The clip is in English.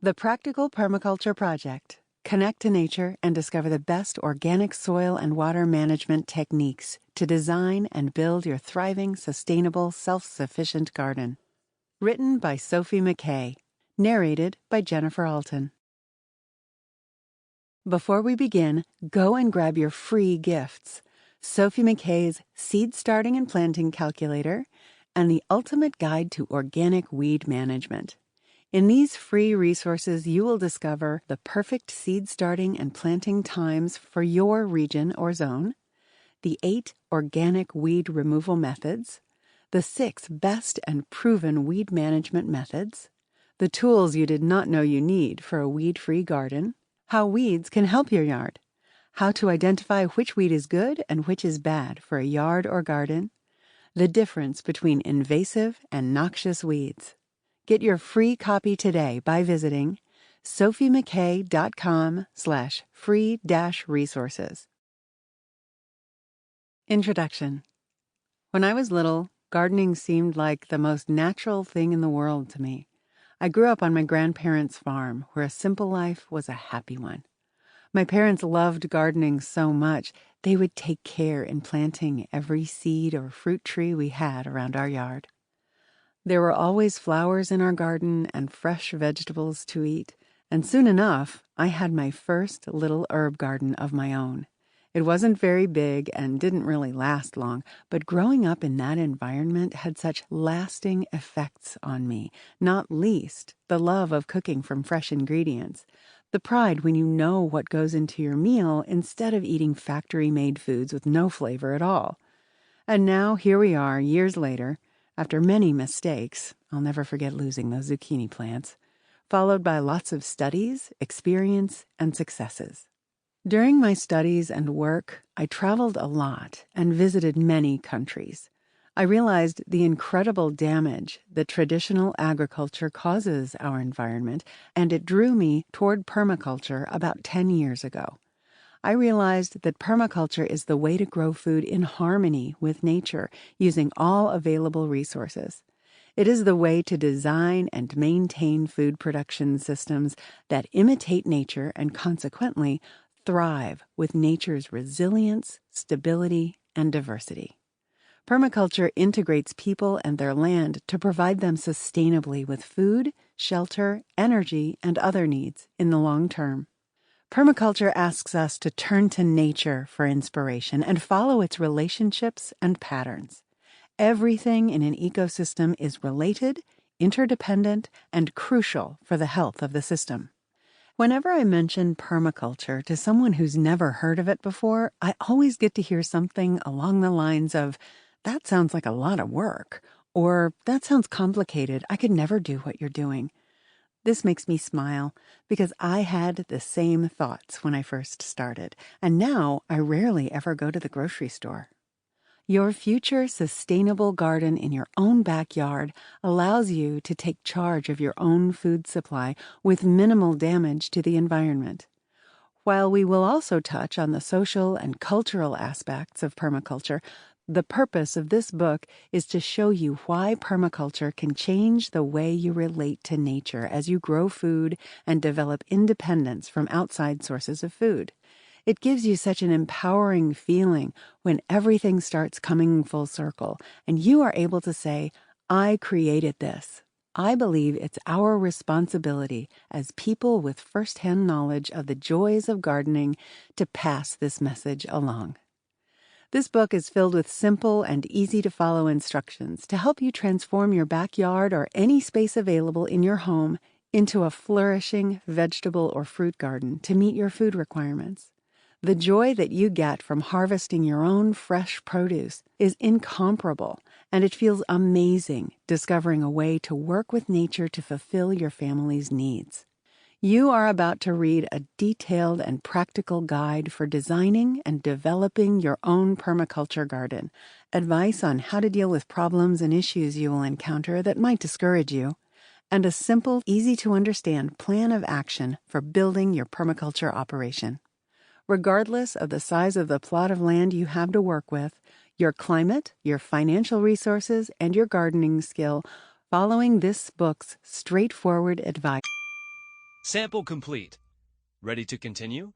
The Practical Permaculture Project. Connect to nature and discover the best organic soil and water management techniques to design and build your thriving, sustainable, self-sufficient garden. Written by Sophie Mckay. Narrated by Jennifer Allton. Before we begin, go and grab your free gifts. Sophie Mckay's Seed Starting and Planting Calculator and the Ultimate Guide to Organic Weed Management. In these free resources, you will discover the perfect seed starting and planting times for your region or zone, the 8 organic weed removal methods, the 6 best and proven weed management methods, the tools you did not know you need for a weed-free garden, how weeds can help your yard, how to identify which weed is good and which is bad for a yard or garden, the difference between invasive and noxious weeds. Get your free copy today by visiting sophiemckay.com/free-resources. Introduction. When I was little, gardening seemed like the most natural thing in the world to me. I grew up on my grandparents' farm, where a simple life was a happy one. My parents loved gardening so much, they would take care in planting every seed or fruit tree we had around our yard. There were always flowers in our garden and fresh vegetables to eat, and soon enough, I had my first little herb garden of my own. It wasn't very big and didn't really last long, but growing up in that environment had such lasting effects on me, not least the love of cooking from fresh ingredients, the pride when you know what goes into your meal instead of eating factory-made foods with no flavor at all. And now here we are, years later, after many mistakes, I'll never forget losing those zucchini plants, followed by lots of studies, experience, and successes. During my studies and work, I traveled a lot and visited many countries. I realized the incredible damage that traditional agriculture causes our environment, and it drew me toward permaculture about 10 years ago. I realized that permaculture is the way to grow food in harmony with nature, using all available resources. It is the way to design and maintain food production systems that imitate nature and consequently thrive with nature's resilience, stability, and diversity. Permaculture integrates people and their land to provide them sustainably with food, shelter, energy, and other needs in the long term. Permaculture asks us to turn to nature for inspiration and follow its relationships and patterns. Everything in an ecosystem is related, interdependent, and crucial for the health of the system. Whenever I mention permaculture to someone who's never heard of it before, I always get to hear something along the lines of, "That sounds like a lot of work," or "That sounds complicated. I could never do what you're doing." This makes me smile because I had the same thoughts when I first started, and now I rarely ever go to the grocery store. Your future sustainable garden in your own backyard allows you to take charge of your own food supply with minimal damage to the environment. While we will also touch on the social and cultural aspects of permaculture, the purpose of this book is to show you why permaculture can change the way you relate to nature as you grow food and develop independence from outside sources of food. It gives you such an empowering feeling when everything starts coming full circle and you are able to say, "I created this." I believe it's our responsibility as people with first-hand knowledge of the joys of gardening to pass this message along. This book is filled with simple and easy-to-follow instructions to help you transform your backyard or any space available in your home into a flourishing vegetable or fruit garden to meet your food requirements. The joy that you get from harvesting your own fresh produce is incomparable, and it feels amazing discovering a way to work with nature to fulfill your family's needs. You are about to read a detailed and practical guide for designing and developing your own permaculture garden, advice on how to deal with problems and issues you will encounter that might discourage you, and a simple, easy-to-understand plan of action for building your permaculture operation. Regardless of the size of the plot of land you have to work with, your climate, your financial resources, and your gardening skill, following this book's straightforward advice Sample complete. Ready to continue?